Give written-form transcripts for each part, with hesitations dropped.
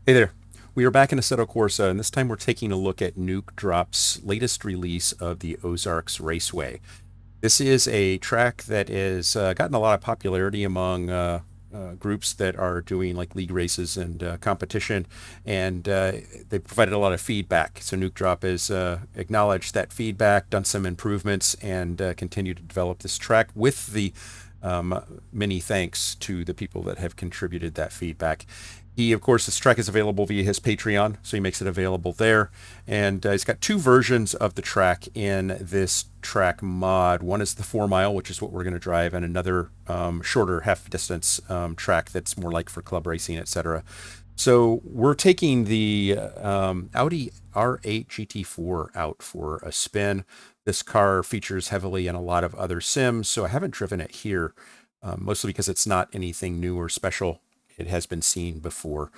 Hey there. We are back in Assetto Corsa, and this time we're taking a look at Nukedrop's latest release of the Ozarks Raceway. This is a track that has gotten a lot of popularity among groups that are doing like league races and competition, and they provided a lot of feedback. So Nukedrop has acknowledged that feedback, done some improvements, and continued to develop this track with the many thanks to the people that have contributed that feedback. He, of course, this track is available via his Patreon, so he makes it available there. And he's got two versions of the track in this track mod. One is the 4 mile, which is what we're going to drive, and another shorter half distance track that's more like for club racing, etc. So we're taking the Audi R8 GT4 out for a spin. This car features heavily in a lot of other sims, so I haven't driven it here, mostly because it's not anything new or special. It has been seen before,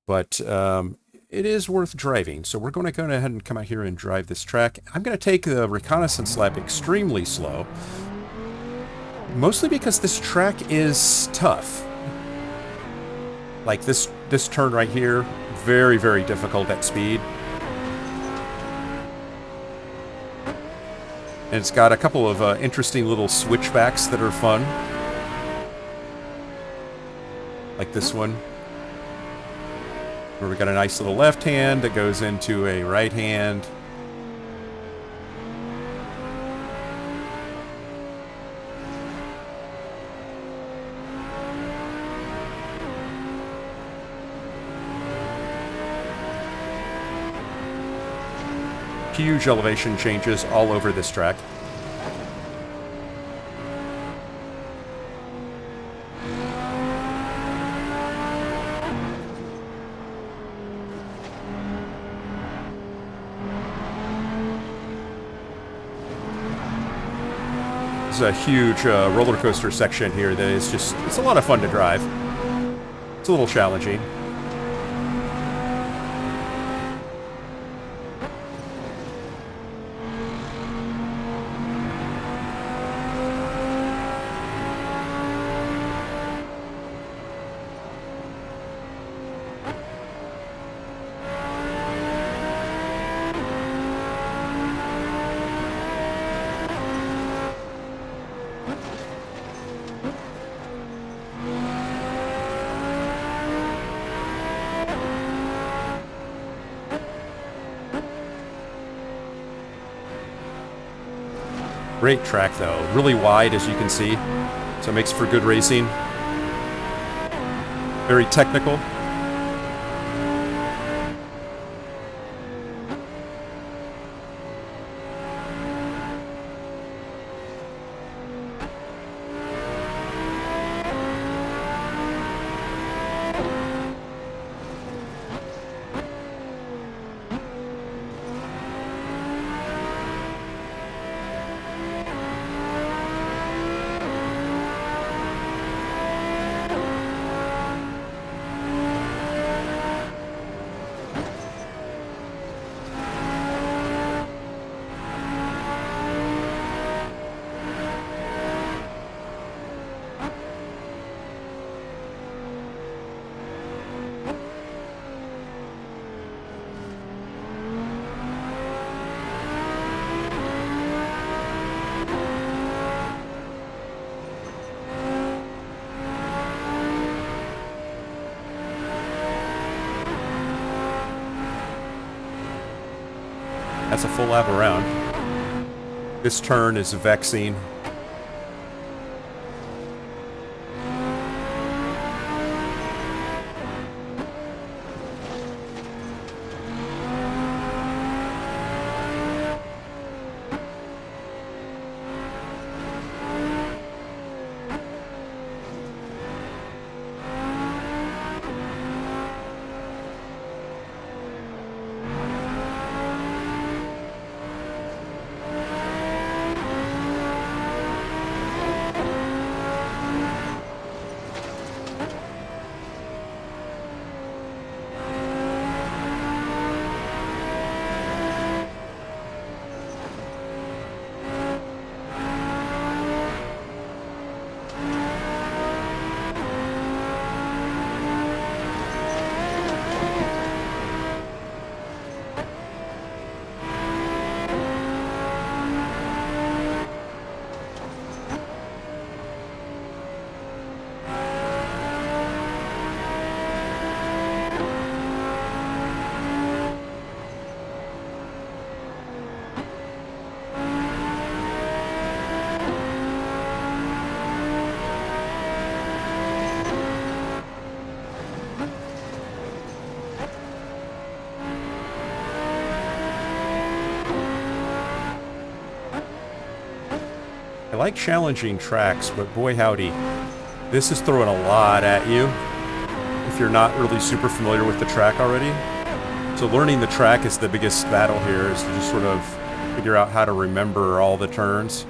but it is worth driving. So we're going to go ahead and come out here and drive this track. I'm going to take the reconnaissance lap extremely slow, mostly because this track is tough. Like this turn right here, very, very difficult at speed. And it's got a couple of interesting little switchbacks that are fun. Like this one, where we got a nice little left hand that goes into a right hand. Huge elevation changes all over this track. There's a huge roller coaster section here that is just, it's a lot of fun to drive. It's a little challenging. Great track though, really wide as you can see, so it makes for good racing. Very technical. That's a full lap around. This turn is vexing. like challenging tracks, but boy howdy, this is throwing a lot at you if you're not really super familiar with the track already. So learning the track is the biggest battle here, is to just sort of figure out how to remember all the turns.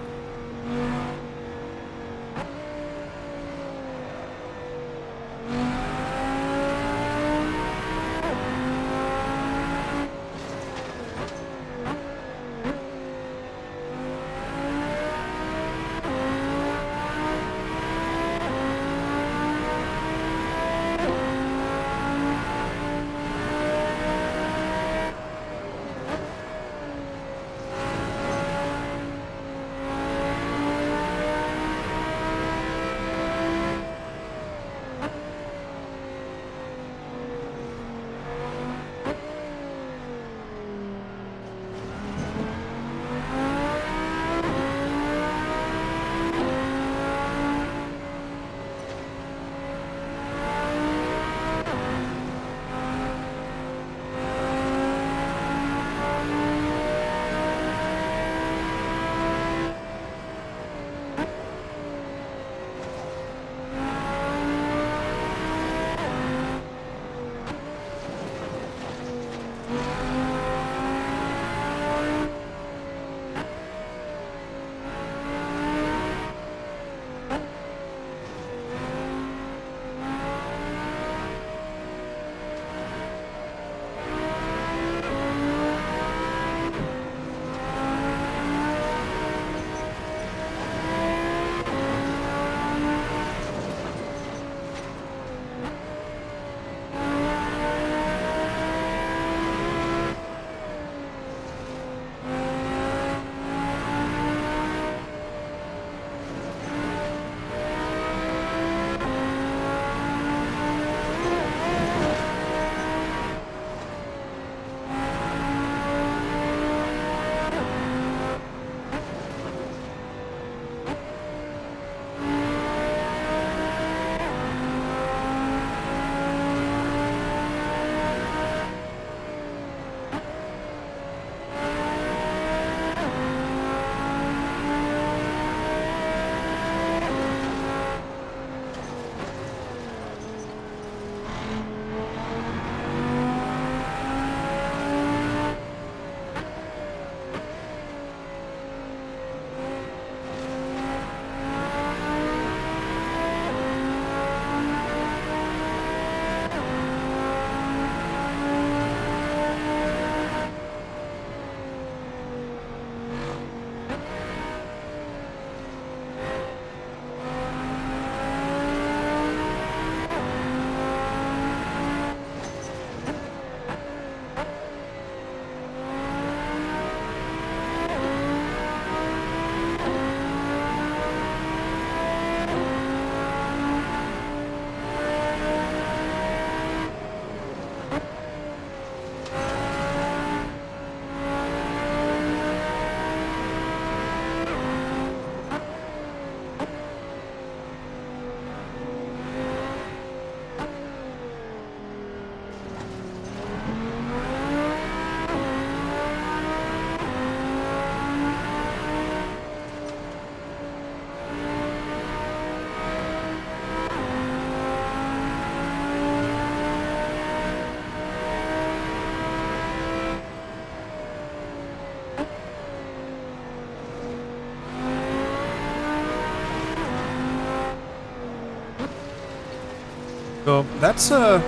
So that's a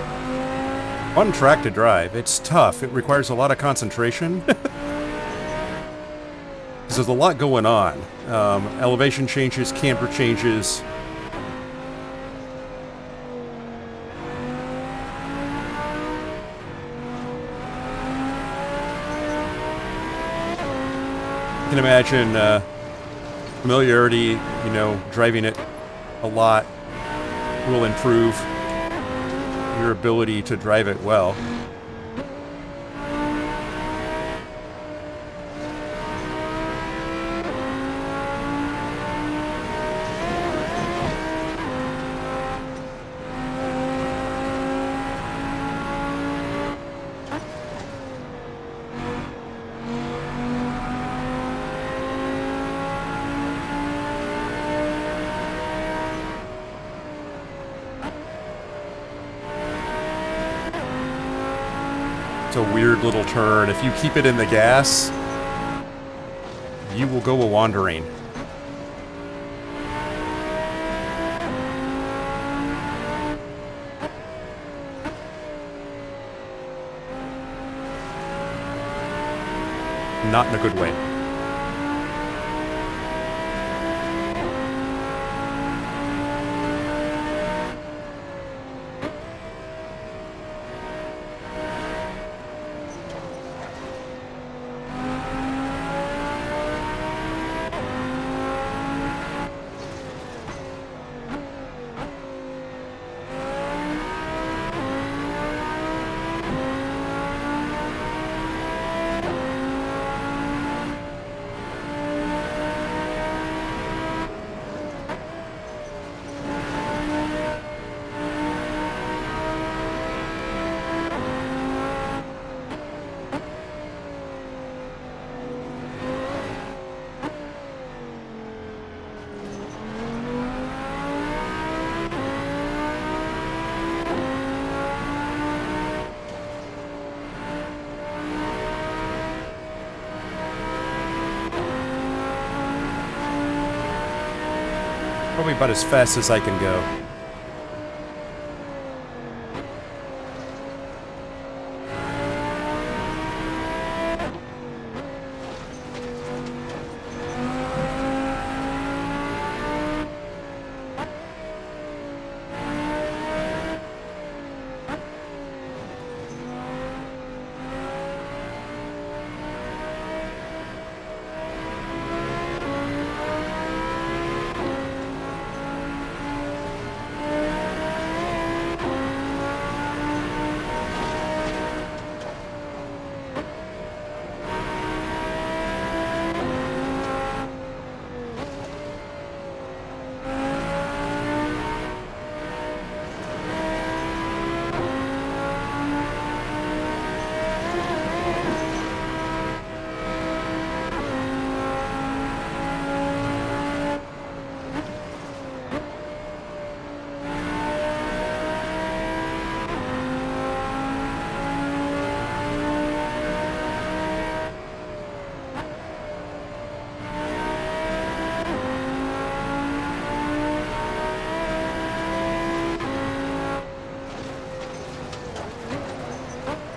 fun track to drive. It's tough. It requires a lot of concentration. Because there's a lot going on. Elevation changes, camber changes. You can imagine familiarity, driving it a lot will improve your ability to drive it well. It's a weird little turn. If you keep it in the gas, you will go a-wandering. Not in a good way. Probably about as fast as I can go.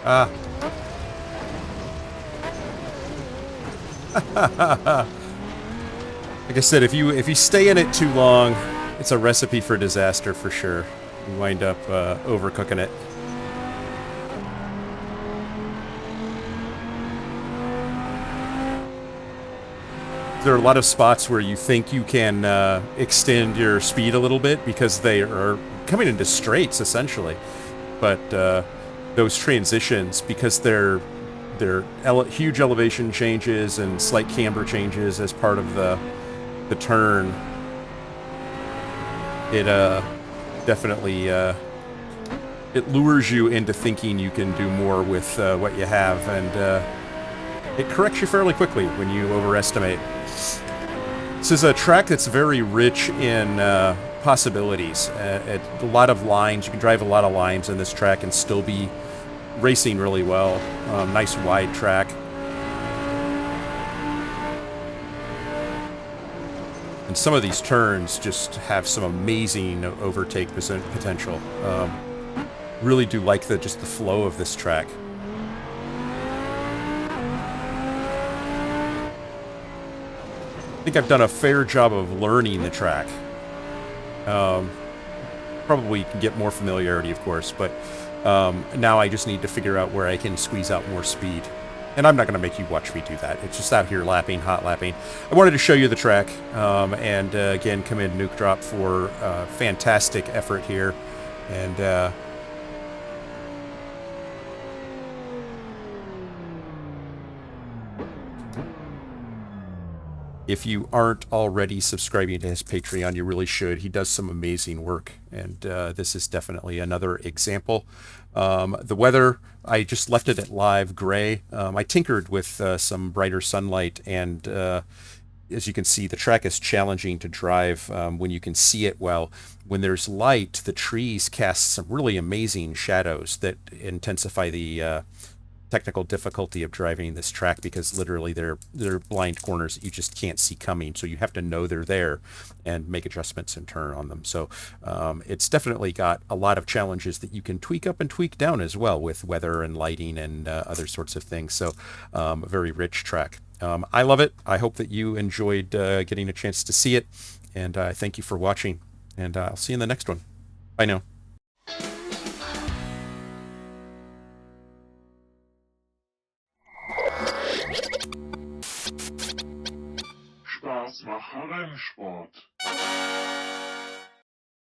Ah. Like I said, if you stay in it too long, it's a recipe for disaster for sure. You wind up overcooking it. There are a lot of spots where you think you can extend your speed a little bit because they are coming into straights essentially, but those transitions, because they're huge elevation changes and slight camber changes as part of the turn, it definitely it lures you into thinking you can do more with what you have, and it corrects you fairly quickly when you overestimate. This is a track that's very rich in possibilities. A lot of lines. You can drive a lot of lines in this track and still be racing really well. Nice wide track. And some of these turns just have some amazing overtake potential. Really do like just the flow of this track. I think I've done a fair job of learning the track. Probably can get more familiarity, of course, but now I just need to figure out where I can squeeze out more speed. And I'm not going to make you watch me do that. It's just out here lapping, hot lapping. I wanted to show you the track, and again, commend Nukedrop for fantastic effort here. And if you aren't already subscribing to his Patreon, you really should. He does some amazing work, and this is definitely another example. The weather, I just left it at live gray. I tinkered with some brighter sunlight, and as you can see, the track is challenging to drive when you can see it well. When there's light, the trees cast some really amazing shadows that intensify the technical difficulty of driving this track because literally they're blind corners that you just can't see coming. So you have to know they're there and make adjustments and turn on them. So it's definitely got a lot of challenges that you can tweak up and tweak down as well with weather and lighting and other sorts of things. So a very rich track. I love it. I hope that you enjoyed getting a chance to see it. And thank you for watching. And I'll see you in the next one. Bye now. Spaß mache Rennsport.